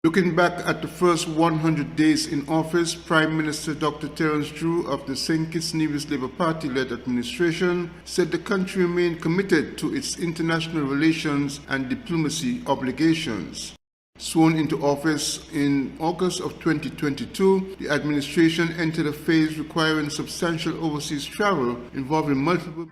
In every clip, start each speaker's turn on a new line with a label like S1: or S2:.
S1: Looking back at the first 100 days in office, Prime Minister Dr. Terence Drew of the St. Kitts Nevis Labour Party-led administration said the country remained committed to its international relations and diplomacy obligations. Sworn into office in August of 2022, the administration entered a phase requiring substantial overseas travel involving multiple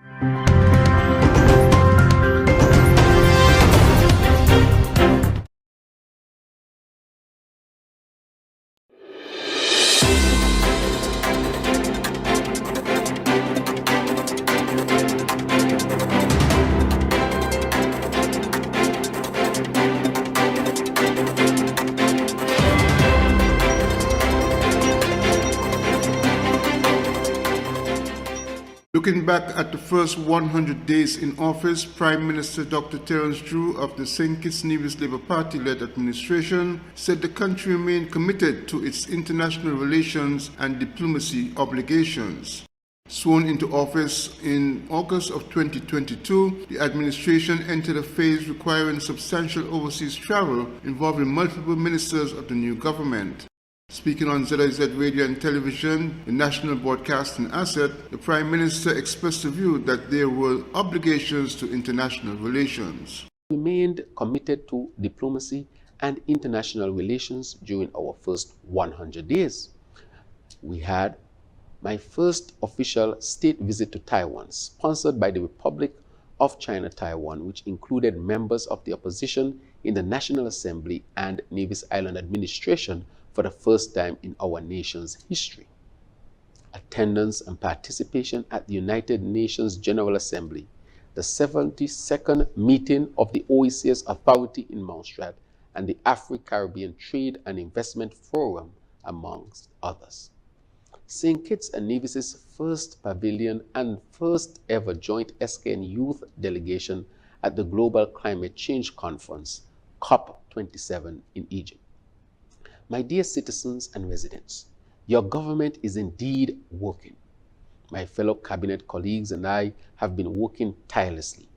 S1: Looking back at the first 100 days in office, Prime Minister Dr. Terence Drew of the St. Kitts Nevis Labour Party-led administration said the country remained committed to its international relations and diplomacy obligations. Sworn into office in August of 2022, the administration entered a phase requiring substantial overseas travel involving multiple ministers of the new government. Speaking on ZIZ Radio and Television, the national broadcasting asset, the Prime Minister expressed the view that there were obligations to international relations.
S2: We remained committed to diplomacy and international relations during our first 100 days. We had my first official state visit to Taiwan, sponsored by the Republic of China Taiwan, which included members of the opposition in the National Assembly and Nevis Island administration for the first time in our nation's history. Attendance and participation at the United Nations General Assembly, the 72nd meeting of the OECS Authority in Montserrat, and the Afro-Caribbean Trade and Investment Forum, amongst others. St. Kitts and Nevis's first pavilion and first ever joint SKN Youth delegation at the Global Climate Change Conference, COP27 in Egypt. My dear citizens and residents, your government is indeed working. My fellow cabinet colleagues and I have been working tirelessly.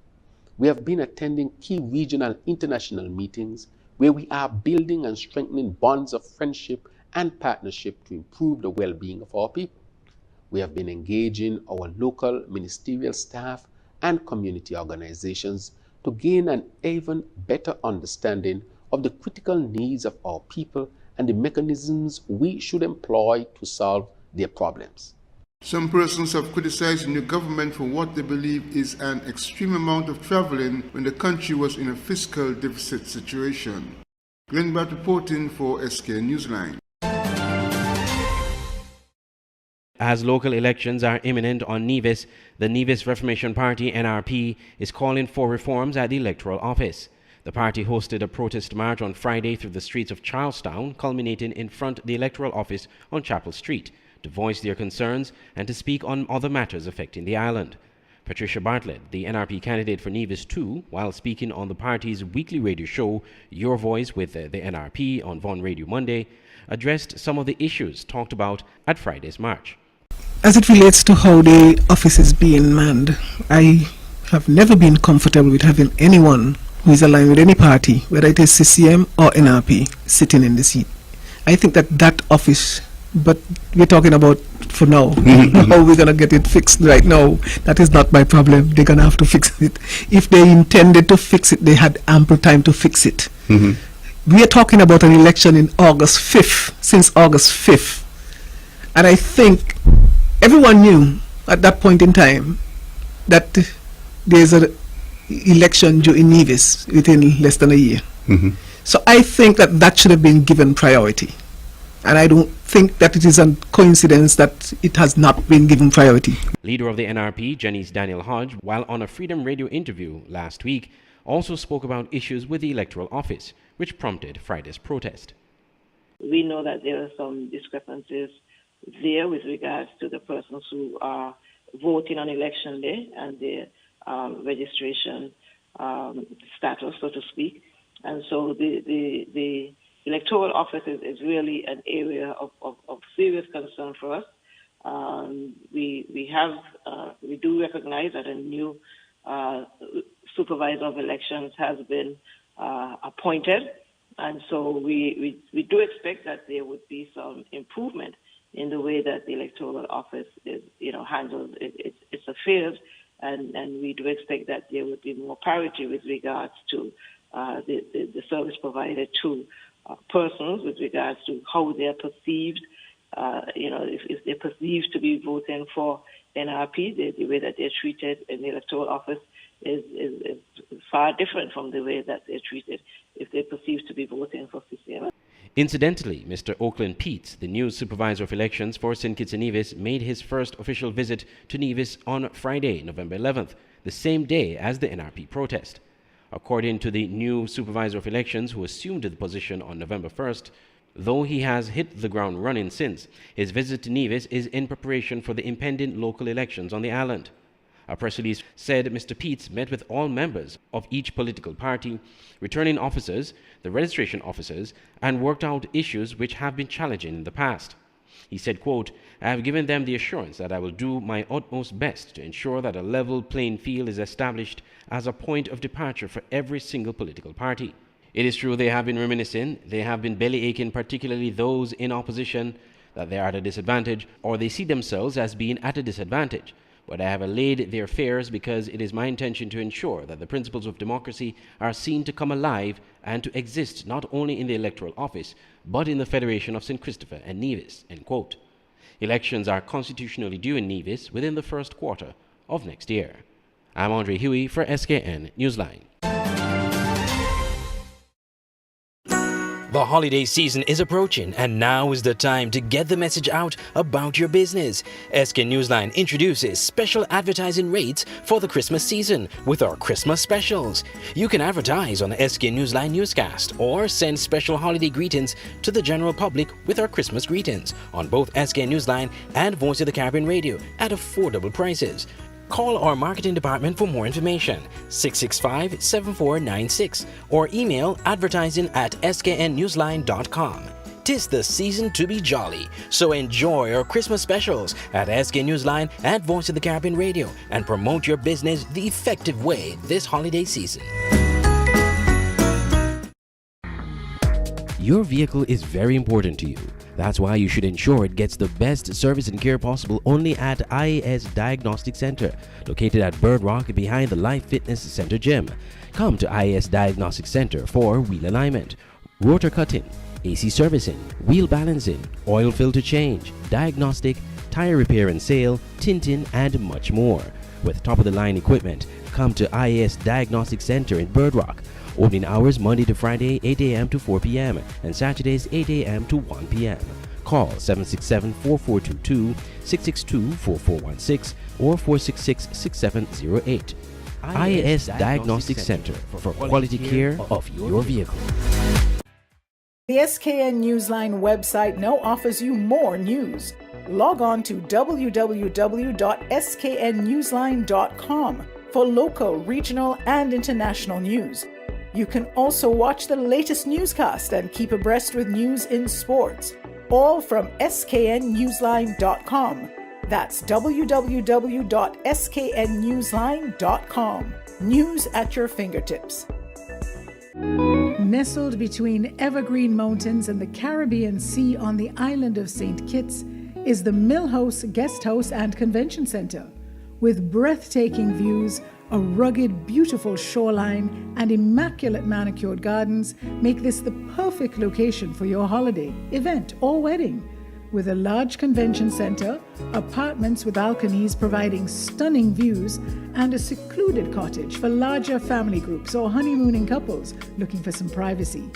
S2: We have been attending key regional and international meetings where we are building and strengthening bonds of friendship and partnership to improve the well-being of our people. We have been engaging our local ministerial staff and community organizations to gain an even better understanding of the critical needs of our people and the mechanisms we should employ to solve their problems.
S1: Some persons have criticized the new government for what they believe is an extreme amount of traveling when the country was in a fiscal deficit situation. Glenn Batt reporting for SK Newsline.
S3: As local elections are imminent on Nevis, the Nevis Reformation Party (NRP) is calling for reforms at the electoral office. The party hosted a protest march on Friday through the streets of Charlestown, culminating in front of the electoral office on Chapel Street, to voice their concerns and to speak on other matters affecting the island. Patricia Bartlett, the NRP candidate for Nevis 2, while speaking on the party's weekly radio show, Your Voice with the NRP on Vaughan Radio Monday, addressed some of the issues talked about at Friday's march.
S4: As it relates to how the office is being manned, I have never been comfortable with having anyone who is aligned with any party, whether it is CCM or NRP, sitting in the seat. I think that office, but we're talking about for now, how we're going to get it fixed right now, that is not my problem. They're going to have to fix it. If they intended to fix it, they had ample time to fix it. We are talking about an election in August 5th, since August 5th. And I think everyone knew at that point in time that there's an election due in Nevis within less than a year. So I think that should have been given priority. And I don't think that it is a coincidence that it has not been given priority.
S3: Leader of the NRP, Janice Daniel Hodge, while on a Freedom Radio interview last week, also spoke about issues with the electoral office, which prompted Friday's protest.
S5: We know that there are some discrepancies there with regards to the persons who are voting on election day and their registration status, so to speak. And so the electoral office is really an area of serious concern for us. We do recognize that a new supervisor of elections has been appointed, And so we do expect that there would be some improvement in the way that the electoral office is, handled its affairs, and we do expect that there would be more parity with regards to the service provided to persons with regards to how they are perceived. If they're perceived to be voting for NRP, the way that they're treated in the electoral office is far different from the way that they're treated if they're perceived to be voting for CCM.
S3: Incidentally, Mr. Oakland Peets, the new supervisor of elections for St. Kitts and Nevis, made his first official visit to Nevis on Friday, November 11th, the same day as the NRP protest. According to the new supervisor of elections, who assumed the position on November 1st, though he has hit the ground running since, his visit to Nevis is in preparation for the impending local elections on the island. A press release said Mr. Peets met with all members of each political party, returning officers, the registration officers, and worked out issues which have been challenging in the past. He said, quote, "I have given them the assurance that I will do my utmost best to ensure that a level playing field is established as a point of departure for every single political party." It is true they have been reminiscing, they have been belly aching, particularly those in opposition, that they are at a disadvantage or they see themselves as being at a disadvantage. But I have allayed their fears because it is my intention to ensure that the principles of democracy are seen to come alive and to exist not only in the electoral office, but in the Federation of St. Christopher and Nevis, end quote. Elections are constitutionally due in Nevis within the first quarter of next year. I'm Andre Huey for SKN Newsline. The holiday season is approaching, and now is the time to get the message out about your business. SK Newsline introduces special advertising rates for the Christmas season with our Christmas specials. You can advertise on the SK Newsline Newscast or send special holiday greetings to the general public with our Christmas greetings on both SK Newsline and Voice of the Caribbean Radio at affordable prices. Call our marketing department for more information, 665-7496, or email advertising@sknnewsline.com. 'Tis the season to be jolly, so enjoy our Christmas specials at SK Newsline and Voice of the Caribbean Radio and promote your business the effective way this holiday season. Your vehicle is very important to you. That's why you should ensure it gets the best service and care possible only at IAS Diagnostic Center, located at Bird Rock behind the Life Fitness Center gym. Come to IAS Diagnostic Center for wheel alignment, rotor cutting, AC servicing, wheel balancing, oil filter change, diagnostic, tire repair and sale, tinting, and much more. With top-of-the-line equipment, come to IAS Diagnostic Center in Bird Rock. Opening hours Monday to Friday, 8 a.m. to 4 p.m. and Saturdays, 8 a.m. to 1 p.m. Call 767-4422, 662-4416, or 466-6708. IAS Diagnostic Center for quality care of your vehicle.
S6: The SKN Newsline website now offers you more news. Log on to www.sknnewsline.com for local, regional, and international news. You can also watch the latest newscast and keep abreast with news in sports, all from sknnewsline.com. That's www.sknnewsline.com. News at your fingertips.
S7: Nestled between evergreen mountains and the Caribbean Sea on the island of St. Kitts is the Mill House Guest House and Convention Center. With breathtaking views, a rugged, beautiful shoreline, and immaculate manicured gardens make this the perfect location for your holiday, event, or wedding. With a large convention center, apartments with balconies providing stunning views, and a secluded cottage for larger family groups or honeymooning couples looking for some privacy.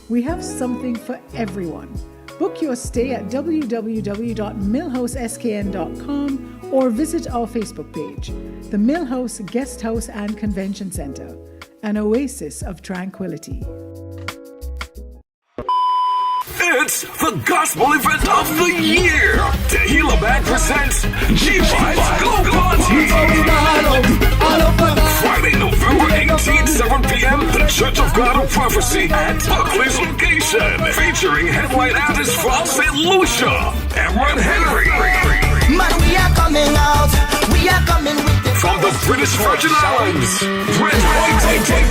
S7: We have something for everyone. Book your stay at www.millhouseskn.com or visit our Facebook page, the Mill House Guest House and Convention Center, an oasis of tranquility.
S8: It's the gospel event of the year. Tehillah Band presents G5's Go Party. Friday, November 18th, 7 p.m. The Church of God of Prophecy at Buckley's location. Featuring headline artists from St. Lucia, Emran Henry.
S9: Man, we are coming out. We are coming with the
S8: From the British Virgin Islands, Red White. Take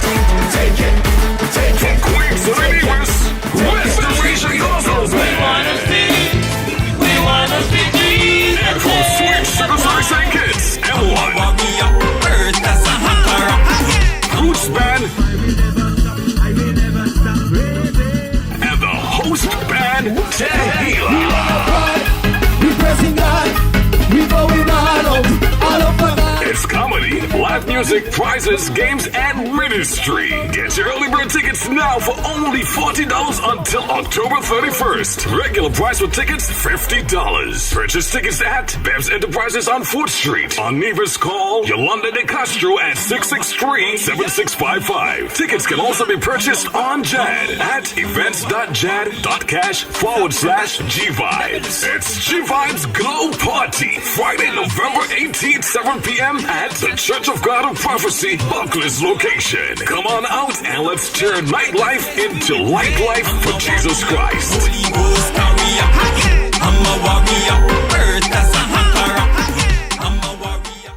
S8: it. From Queens to the Nevis. Tequila.
S9: We pressing on, we going all over God.
S8: It's comedy, live music, prizes, games, and ministry. Get your early bird tickets now for only $40 until October 31st. Regular price for tickets, $50. Purchase tickets at Bev's Enterprises on 4th Street. On Nevis, call Yolanda de Castro at 663-7655. Tickets can also be purchased on JAD at events.jad.cash/G-Vibes. It's G-Vibes Glow Party, Friday, November 18th, 7 p.m. at the Church of God of Prophecy, Buckley's location. Come on out and let's turn nightlife into light life for Jesus Christ.
S9: Holy Ghost carrier, I'm a warrior. Earth as a conqueror, I'm a warrior.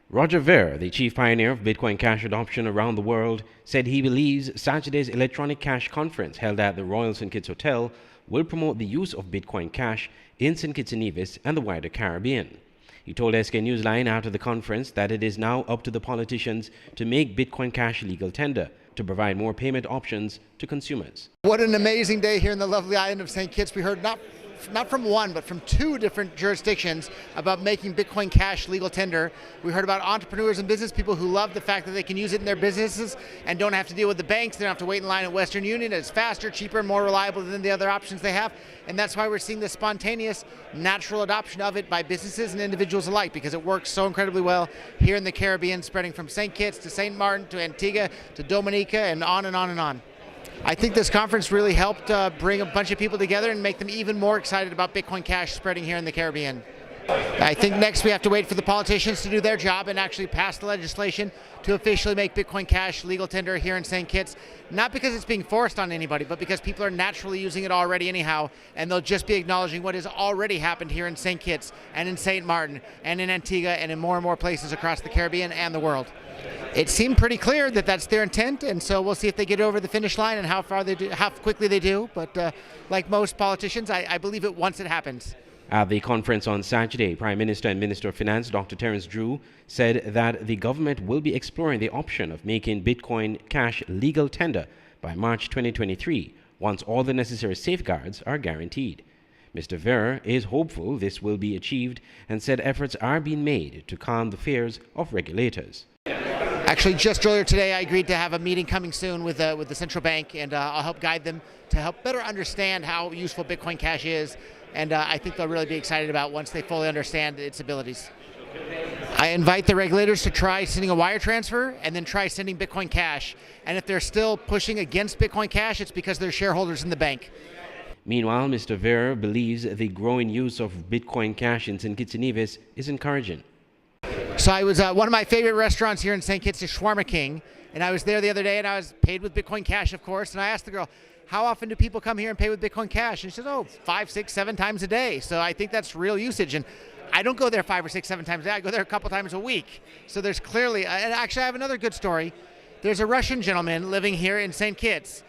S3: Roger Ver, the chief pioneer of Bitcoin Cash adoption around the world, said he believes Saturday's electronic cash conference held at the Royal St. Kitts Hotel will promote the use of Bitcoin Cash in St. Kitts and Nevis and the wider Caribbean. He told SK Newsline after the conference that it is now up to the politicians to make Bitcoin Cash legal tender to provide more payment options to consumers.
S10: What an amazing day here in the lovely island of St. Kitts. We heard not from one, but from two different jurisdictions about making Bitcoin Cash legal tender. We heard about entrepreneurs and business people who love the fact that they can use it in their businesses and don't have to deal with the banks. They don't have to wait in line at Western Union. It's faster, cheaper, and more reliable than the other options they have. And that's why we're seeing the spontaneous, natural adoption of it by businesses and individuals alike, because it works so incredibly well here in the Caribbean, spreading from St. Kitts to St. Martin to Antigua to Dominica and on and on and on. I think this conference really helped bring a bunch of people together and make them even more excited about Bitcoin Cash spreading here in the Caribbean. I think next we have to wait for the politicians to do their job and actually pass the legislation to officially make Bitcoin Cash legal tender here in St. Kitts. Not because it's being forced on anybody, but because people are naturally using it already anyhow, and they'll just be acknowledging what has already happened here in St. Kitts and in St. Martin and in Antigua and in more and more places across the Caribbean and the world. It seemed pretty clear that that's their intent, and so we'll see if they get over the finish line and how quickly they do. But like most politicians, I believe it once it happens.
S3: At the conference on Saturday, Prime Minister and Minister of Finance Dr. Terence Drew said that the government will be exploring the option of making Bitcoin Cash legal tender by March 2023, once all the necessary safeguards are guaranteed. Mr. Ver is hopeful this will be achieved and said efforts are being made to calm the fears of regulators.
S10: Actually, just earlier today, I agreed to have a meeting coming soon with the central bank, and I'll help guide them to help better understand how useful Bitcoin Cash is, and I think they'll really be excited about once they fully understand its abilities. I invite the regulators to try sending a wire transfer and then try sending Bitcoin Cash, and if they're still pushing against Bitcoin Cash, it's because they're shareholders in the bank.
S3: Meanwhile, Mr. Ver believes the growing use of Bitcoin Cash in St. Kitts and Nevis is encouraging.
S10: So I was one of my favorite restaurants here in St. Kitts is Shawarma King, and I was there the other day, and I was paid with Bitcoin Cash, of course, and I asked the girl, how often do people come here and pay with Bitcoin Cash? And she says, 5, 6, 7 times a day. So I think that's real usage, and I don't go there 5 or 6, 7 times a day. I go there a couple times a week. So there's clearly, and actually I have another good story. There's a Russian gentleman living here in St. Kitts.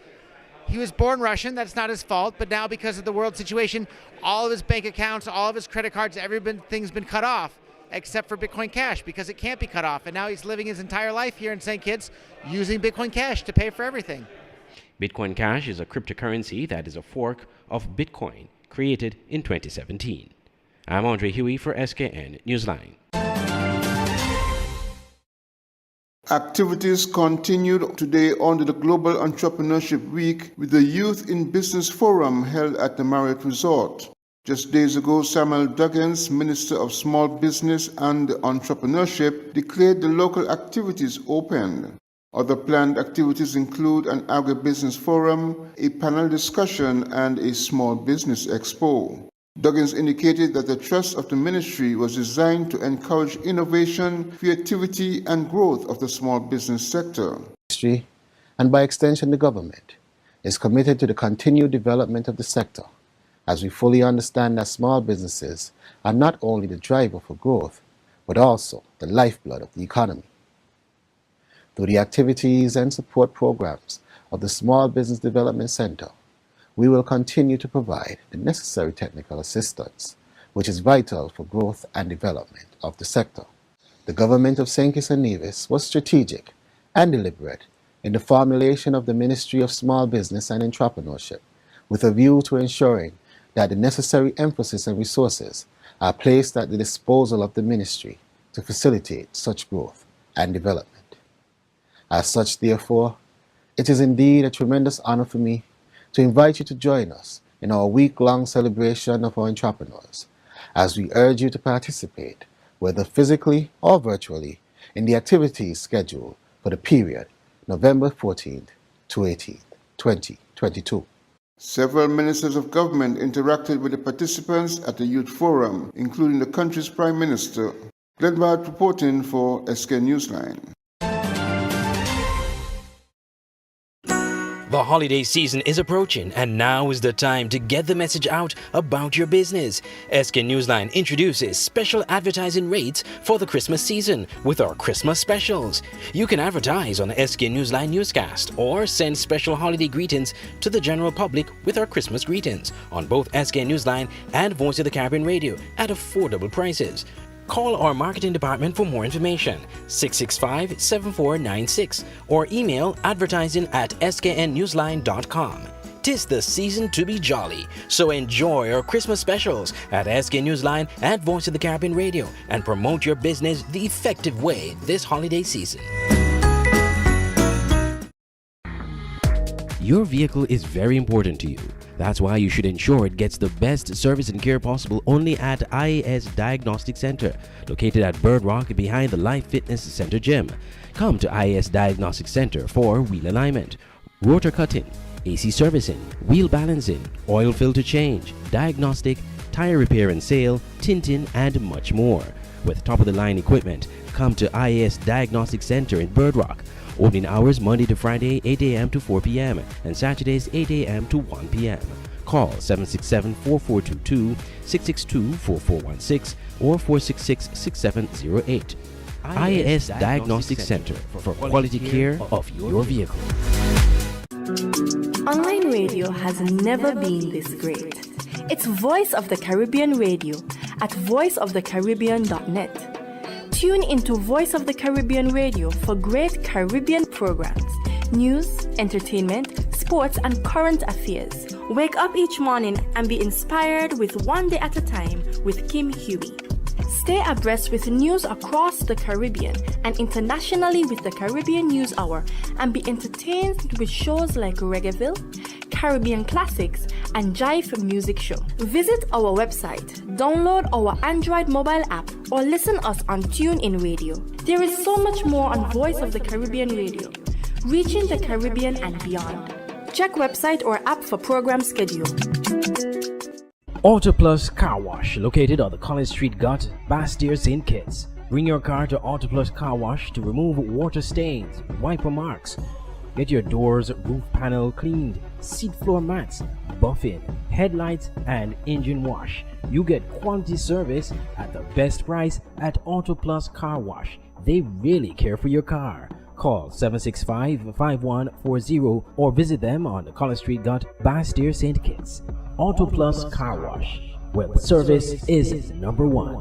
S10: He was born Russian, that's not his fault, but now because of the world situation, all of his bank accounts, all of his credit cards, everything's been cut off, except for Bitcoin Cash, because it can't be cut off. And now he's living his entire life here in St. Kitts using Bitcoin Cash to pay for everything.
S3: Bitcoin Cash is a cryptocurrency that is a fork of Bitcoin, created in 2017. I'm Andre Huey for SKN Newsline.
S1: Activities continued today under the Global Entrepreneurship Week with the Youth in Business Forum held at the Marriott Resort. Just days ago, Samuel Duggins, Minister of Small Business and Entrepreneurship, declared the local activities open. Other planned activities include an agribusiness forum, a panel discussion, and a small business expo. Duggins indicated that the trust of the ministry was designed to encourage innovation, creativity, and growth of the small business sector.
S11: Ministry, and by extension the government, is committed to the continued development of the sector, as we fully understand that small businesses are not only the driver for growth, but also the lifeblood of the economy. Through the activities and support programs of the Small Business Development Center, we will continue to provide the necessary technical assistance, which is vital for growth and development of the sector. The government of St. Kitts and Nevis was strategic and deliberate in the formulation of the Ministry of Small Business and Entrepreneurship, with a view to ensuring that the necessary emphasis and resources are placed at the disposal of the ministry to facilitate such growth and development. As such, therefore, it is indeed a tremendous honor for me to invite you to join us in our week-long celebration of our entrepreneurs, as we urge you to participate, whether physically or virtually, in the activities scheduled for the period November 14th to 18th, 2022.
S1: Several ministers of government interacted with the participants at the Youth Forum, including the country's Prime Minister. Glenn Bart reporting for SK Newsline.
S3: The holiday season is approaching, and now is the time to get the message out about your business. SK Newsline introduces special advertising rates for the Christmas season with our Christmas specials. You can advertise on the SK Newsline Newscast or send special holiday greetings to the general public with our Christmas greetings on both SK Newsline and Voice of the Caribbean Radio at affordable prices. Call our marketing department for more information, 665-7496, or email advertising@sknnewsline.com. 'Tis the season to be jolly, so enjoy our Christmas specials at SK Newsline and Voice of the Caribbean Radio and promote your business the effective way this holiday season. Your vehicle is very important to you. That's why you should ensure it gets the best service and care possible only at IAS Diagnostic Center, located at Bird Rock behind the Life Fitness Center gym. Come to IAS Diagnostic Center for wheel alignment, rotor cutting, AC servicing, wheel balancing, oil filter change, diagnostic, tire repair and sale, tinting, and much more. With top-of-the-line equipment, come to IAS Diagnostic Center in Bird Rock. Opening hours Monday to Friday, 8 a.m. to 4 p.m. and Saturdays, 8 a.m. to 1 p.m. Call 767-4422, 662-4416, or 466-6708. IAS Diagnostic Center for quality care of your vehicle.
S12: Online radio has never been this great. It's Voice of the Caribbean Radio at voiceofthecaribbean.net. Tune into Voice of the Caribbean Radio for great Caribbean programs, news, entertainment, sports, and current affairs. Wake up each morning and be inspired with One Day at a Time with Kim Huey. Stay abreast with news across the Caribbean and internationally with the Caribbean News Hour, and be entertained with shows like Reggaeville, Caribbean Classics, and Jive Music Show. Visit our website, download our Android mobile app, or listen us on TuneIn Radio. There is so much more on Voice of the Caribbean Radio, reaching the Caribbean and beyond. Check website or app for program schedule.
S3: Auto Plus Car Wash, located on the College Street Gut, Bastille, St. Kitts. Bring your car to Auto Plus Car Wash to remove water stains, wiper marks. Get your doors, roof panel cleaned, seat floor mats, buffing, headlights, and engine wash. You get quality service at the best price at Auto Plus Car Wash. They really care for your car. Call 765-5140 or visit them on the College Street Gut, Bastille, St. Kitts. Auto Plus Car Wash, where the service is number one.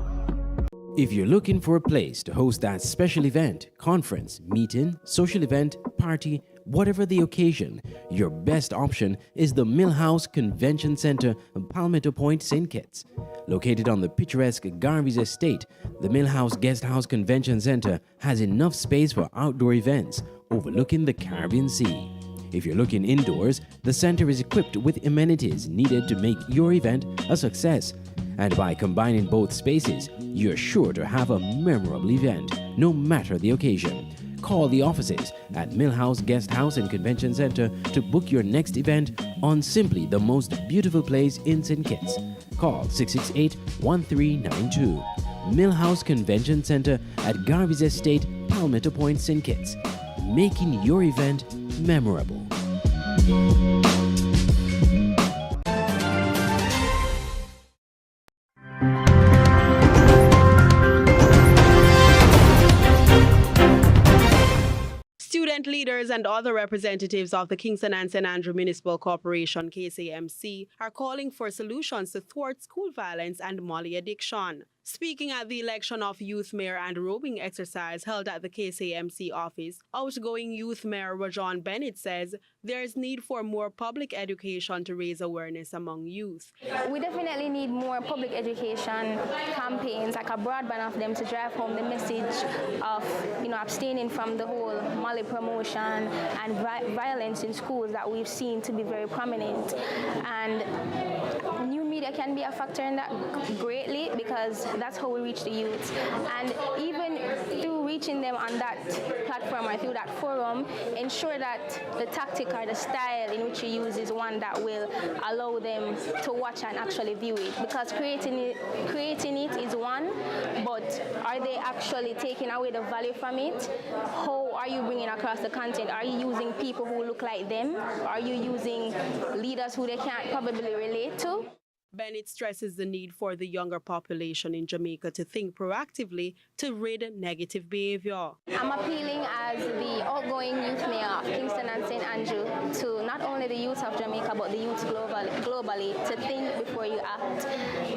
S3: If you're looking for a place to host that special event, conference, meeting, social event, party, whatever the occasion, your best option is the Millhouse Convention Center, Palmetto Point, St. Kitts. Located on the picturesque Garvey's Estate, the Millhouse Guesthouse Convention Center has enough space for outdoor events overlooking the Caribbean Sea. If you're looking indoors, the center is equipped with amenities needed to make your event a success. And by combining both spaces, you're sure to have a memorable event, no matter the occasion. Call the offices at Millhouse Guesthouse and Convention Center to book your next event on simply the most beautiful place in St. Kitts. Call 668-1392. Millhouse Convention Center at Garvey's Estate, Palmetto Point, St. Kitts. Making your event memorable.
S13: Student leaders and other representatives of the Kingston and St. Andrew Municipal Corporation, KCMC, are calling for solutions to thwart school violence and molly addiction. Speaking at the election of youth mayor and robing exercise held at the KCMC office, outgoing youth mayor Rajon Bennett says there is need for more public education to raise awareness among youth.
S14: We definitely need more public education campaigns, like a broadband of them, to drive home the message of, abstaining from the whole Molly promotion and violence in schools that we've seen to be very prominent. And new media can be a factor in that greatly, because that's how we reach the youth. And even through reaching them on that platform or through that forum, ensure that the tactic or the style in which you use is one that will allow them to watch and actually view it. Because creating it is one, but are they actually taking away the value from it? How are you bringing across the content? Are you using people who look like them? Are you using leaders who they can't probably relate to?
S13: Bennett stresses the need for the younger population in Jamaica to think proactively to rid negative behavior.
S14: I'm appealing as the outgoing youth mayor of Kingston and St. Andrew to not only the youth of Jamaica but the youth globally to think before you act,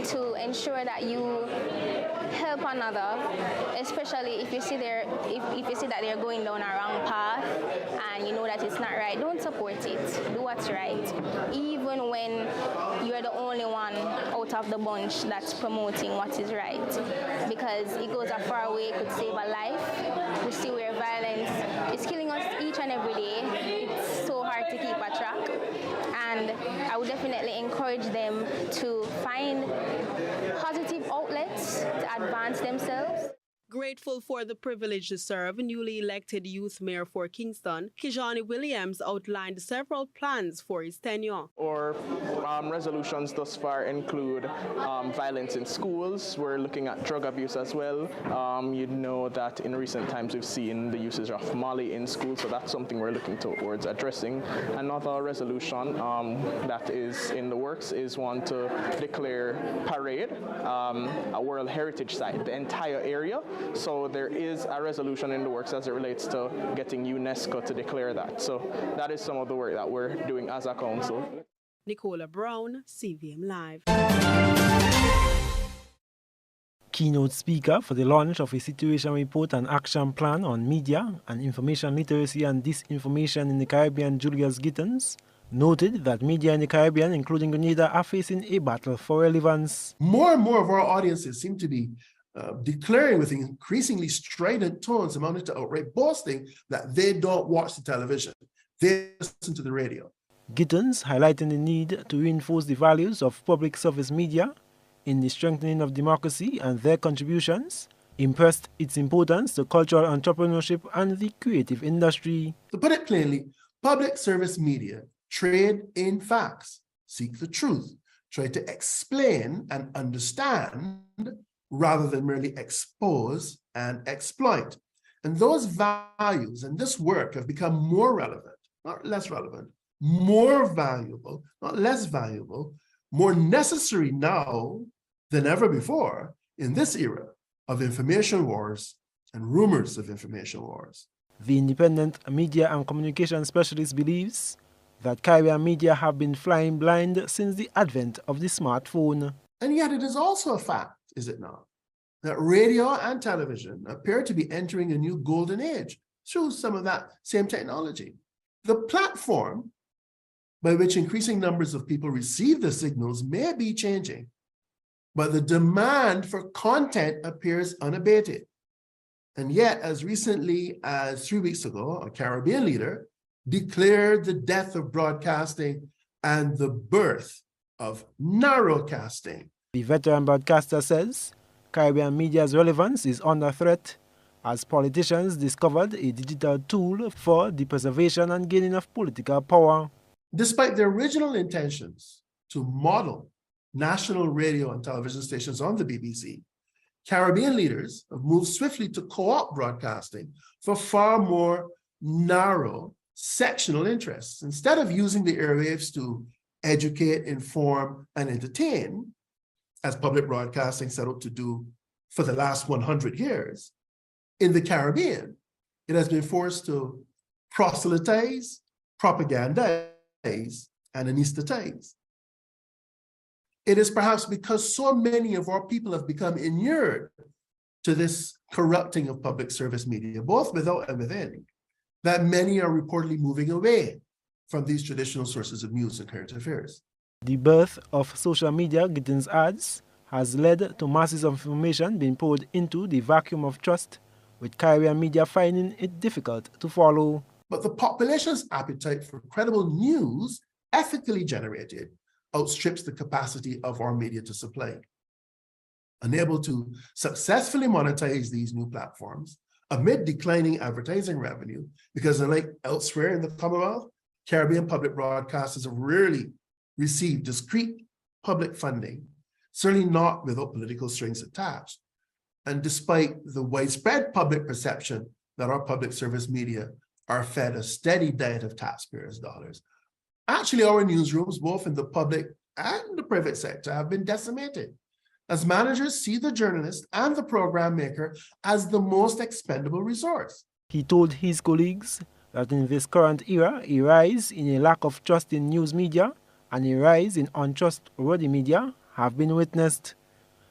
S14: to ensure that you help another, especially if you see if you see that they're going down a wrong path and you know that it's not right. Don't support it. Do what's right, even when you're the only one out of the bunch that's promoting what is right, because it goes a far way, it could save a life. We see where violence is killing us each and every day. It's so hard to keep a track, and I would definitely encourage them to find positive outlets to advance themselves.
S13: Grateful for the privilege to serve, newly elected youth mayor for Kingston, Kijani Williams outlined several plans for his tenure.
S15: Our resolutions thus far include violence in schools. We're looking at drug abuse as well. You know that in recent times we've seen the usage of Molly in schools, so that's something we're looking towards addressing. Another resolution that is in the works is one to declare Parade a World Heritage Site, the entire area. So there is a resolution in the works as it relates to getting UNESCO to declare that. So that is some of the work that we're doing as a council.
S13: Nicola Brown, CVM Live.
S16: Keynote speaker for the launch of a situation report and action plan on media and information literacy and disinformation in the Caribbean, Julius Gittens, noted that media in the Caribbean, including Grenada, are facing a battle for relevance.
S17: More and more of our audiences seem to be declaring with increasingly strident tones, amounting to outright boasting, that they don't watch the television, they listen to the radio.
S16: Gittens, highlighting the need to reinforce the values of public service media in the strengthening of democracy and their contributions, impressed its importance to cultural entrepreneurship and the creative industry.
S17: To put it plainly, public service media trade in facts, seek the truth, try to explain and understand rather than merely expose and exploit. And those values and this work have become more relevant, not less relevant, more valuable, not less valuable, more necessary now than ever before in this era of information wars and rumors of information wars.
S16: The independent media and communication specialist believes that Caribbean media have been flying blind since the advent of the smartphone.
S17: And yet it is also a fact, is it not, that radio and television appear to be entering a new golden age through some of that same technology. The platform by which increasing numbers of people receive the signals may be changing, but the demand for content appears unabated. And yet, as recently as 3 weeks ago, a Caribbean leader declared the death of broadcasting and the birth of narrowcasting.
S16: The veteran broadcaster says Caribbean media's relevance is under threat as politicians discovered a digital tool for the preservation and gaining of political power.
S17: Despite their original intentions to model national radio and television stations on the BBC, Caribbean leaders have moved swiftly to co-opt broadcasting for far more narrow sectional interests. Instead of using the airwaves to educate, inform, and entertain, as public broadcasting set out to do for the last 100 years, in the Caribbean, it has been forced to proselytize, propagandize, and anesthetize. It is perhaps because so many of our people have become inured to this corrupting of public service media, both without and within, that many are reportedly moving away from these traditional sources of news and current affairs.
S16: The birth of social media getting ads has led to masses of information being poured into the vacuum of trust, with Caribbean media finding it difficult to follow.
S17: But the population's appetite for credible news, ethically generated, outstrips the capacity of our media to supply. Unable to successfully monetize these new platforms amid declining advertising revenue, because unlike elsewhere in the Commonwealth, Caribbean public broadcasters have rarely received discrete public funding, certainly not without political strings attached. And despite the widespread public perception that our public service media are fed a steady diet of taxpayers' dollars, actually our newsrooms, both in the public and the private sector, have been decimated, as managers see the journalist and the program maker as the most expendable resource.
S16: He told his colleagues that in this current era, a rise in a lack of trust in news media and a rise in untrustworthy media have been witnessed.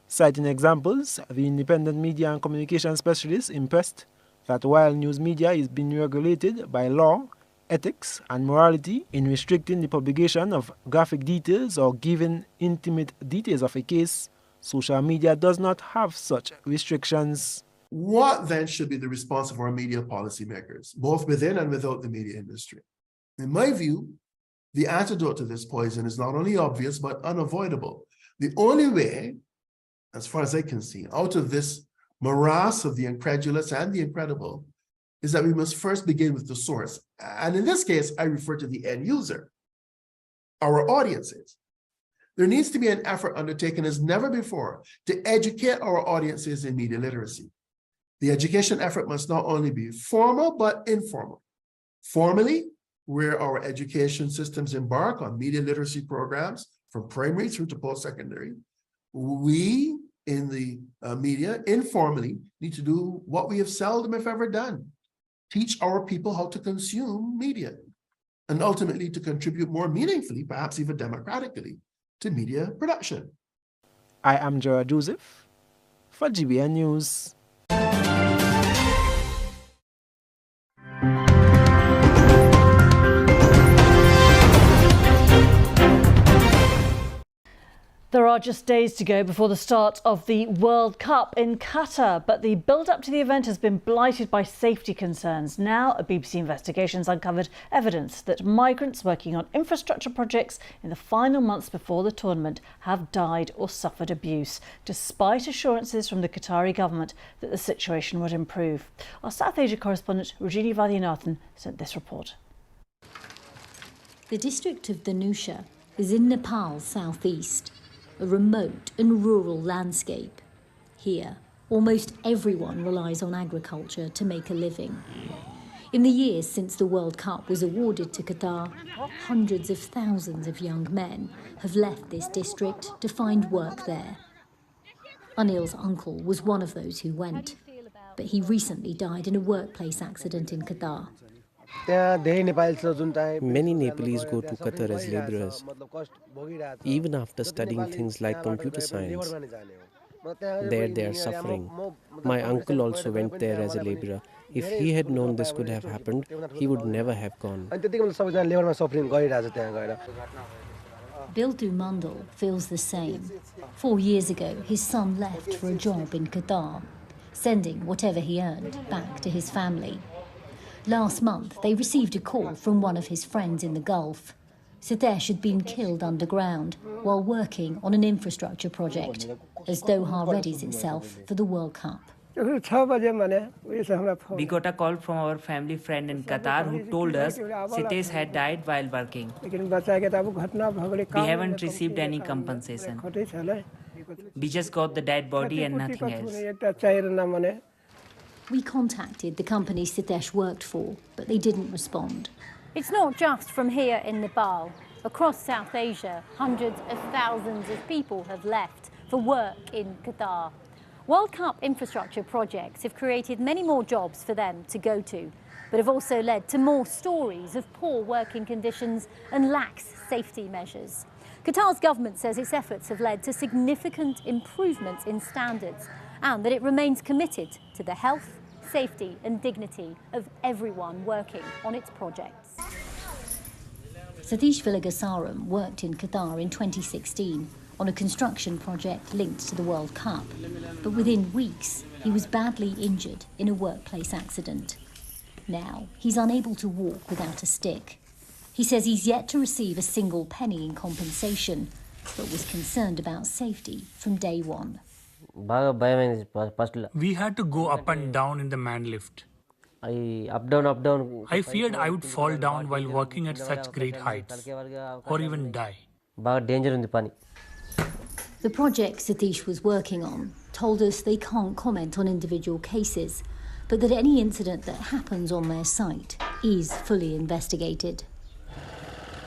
S16: Citing examples, the independent media and communication specialist impressed that while news media is being regulated by law, ethics, and morality in restricting the publication of graphic details or giving intimate details of a case, social media does not have such restrictions.
S17: What then should be the response of our media policymakers, both within and without the media industry? In my view, the antidote to this poison is not only obvious, but unavoidable. The only way, as far as I can see, out of this morass of the incredulous and the incredible, is that we must first begin with the source. And in this case, I refer to the end user, our audiences. There needs to be an effort undertaken as never before to educate our audiences in media literacy. The education effort must not only be formal, but informal. Formally, where our education systems embark on media literacy programs from primary through to post-secondary, we in the media informally need to do what we have seldom, if ever, done. Teach our people how to consume media and ultimately to contribute more meaningfully, perhaps even democratically, to media production.
S16: I am Gerard Joseph for GBN News.
S18: There are just days to go before the start of the World Cup in Qatar, but the build-up to the event has been blighted by safety concerns. Now, a BBC investigation has uncovered evidence that migrants working on infrastructure projects in the final months before the tournament have died or suffered abuse, despite assurances from the Qatari government that the situation would improve. Our South Asia correspondent, Rajini Vaidyanathan, sent this report.
S19: The district of Dhanusha is in Nepal's southeast. A remote and rural landscape. Here, almost everyone relies on agriculture to make a living. In the years since the World Cup was awarded to Qatar, hundreds of thousands of young men have left this district to find work there. Anil's uncle was one of those who went, but he recently died in a workplace accident in Qatar.
S20: Many Nepalese go to Qatar as labourers, even after studying things like computer science. There they are suffering. My uncle also went there as a labourer. If he had known this could have happened, he would never have gone.
S19: Bildu Mandal feels the same. 4 years ago, his son left for a job in Qatar, sending whatever he earned back to his family. Last month, they received a call from one of his friends in the Gulf. Sitesh had been killed underground while working on an infrastructure project, as Doha readies itself for the World Cup.
S21: We got a call from our family friend in Qatar who told us Sitesh had died while working. We haven't received any compensation. We just got the dead body and nothing else.
S19: We contacted the company Sitesh worked for, but they didn't respond.
S22: It's not just from here in Nepal. Across South Asia, hundreds of thousands of people have left for work in Qatar. World Cup infrastructure projects have created many more jobs for them to go to, but have also led to more stories of poor working conditions and lax safety measures. Qatar's government says its efforts have led to significant improvements in standards and that it remains committed to the health, safety and dignity of everyone working on its projects.
S19: Satish Vilagasaram worked in Qatar in 2016 on a construction project linked to the World Cup. But within weeks, he was badly injured in a workplace accident. Now, he's unable to walk without a stick. He says he's yet to receive a single penny in compensation, but was concerned about safety from day one.
S2: We had to go up and down in the man lift. I feared I would fall down while working at such great heights, or even die.
S19: The project Satish was working on told us they can't comment on individual cases, but that any incident that happens on their site is fully investigated.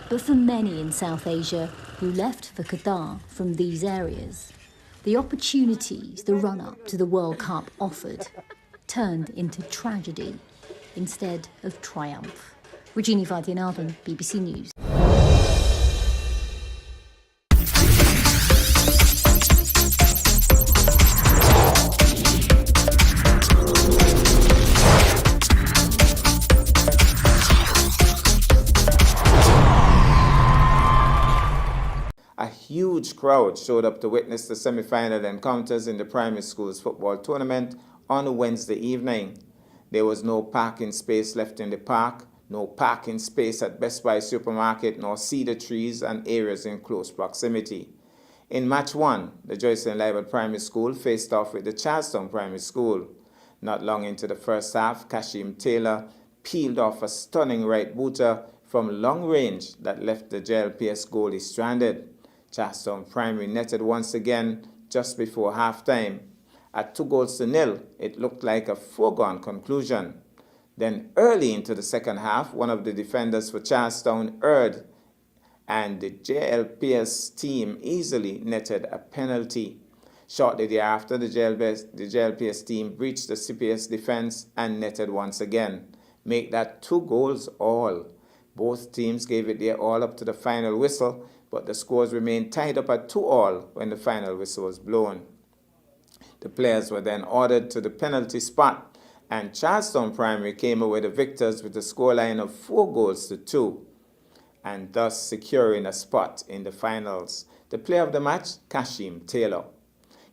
S19: But for many in South Asia who left for Qatar from these areas, the opportunities the run-up to the World Cup offered turned into tragedy instead of triumph. Regina Vaidyanathan, BBC News.
S4: A huge crowd showed up to witness the semi-final encounters in the primary schools football tournament on Wednesday evening. There was no parking space left in the park, no parking space at Best Buy supermarket, nor cedar trees and areas in close proximity. In match 1, the Joycelyn Libel Primary School faced off with the Charlestown Primary School. Not long into the first half, Kashim Taylor peeled off a stunning right booter from long range that left the JLPS goalie stranded. Charlestown Primary netted once again just before halftime. At 2-0, it looked like a foregone conclusion. Then early into the second half, one of the defenders for Charlestown erred, and the JLPS team easily netted a penalty. Shortly thereafter, the JLPS team breached the CPS defense and netted once again. Make that 2 goals all. Both teams gave it their all up to the final whistle, but the scores remained tied up at 2-2 when the final whistle was blown. The players were then ordered to the penalty spot, and Charlestown Primary came away the victors with a scoreline of 4-2, and thus securing a spot in the finals. The player of the match, Kashim Taylor.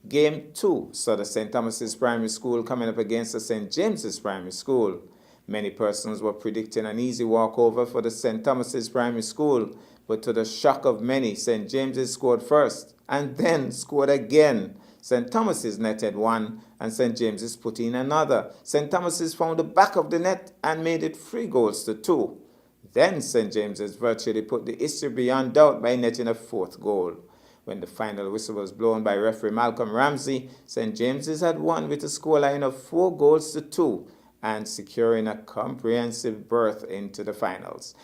S4: Game 2 saw the St. Thomas's Primary School coming up against the St. James's Primary School. Many persons were predicting an easy walkover for the St. Thomas's Primary School, but to the shock of many, St. James's scored first and then scored again. St. Thomas's netted 1 and St. James's put in another. St. Thomas's found the back of the net and made it 3-2. Then St. James's virtually put the issue beyond doubt by netting a 4th goal. When the final whistle was blown by referee Malcolm Ramsey, St. James's had won with a scoreline of 4-2 and securing a comprehensive berth into the finals.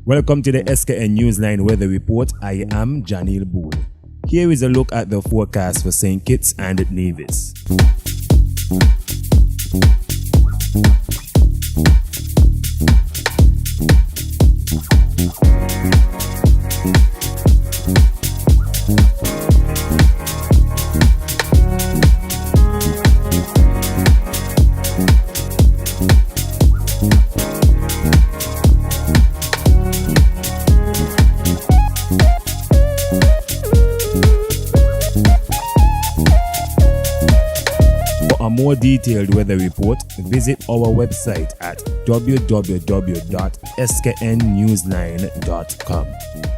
S23: Welcome to the SKN Newsline Weather Report. I am Janil Boole. Here is a look at the forecast for St. Kitts and Nevis. For a more detailed weather report, visit our website at www.sknnewsline.com.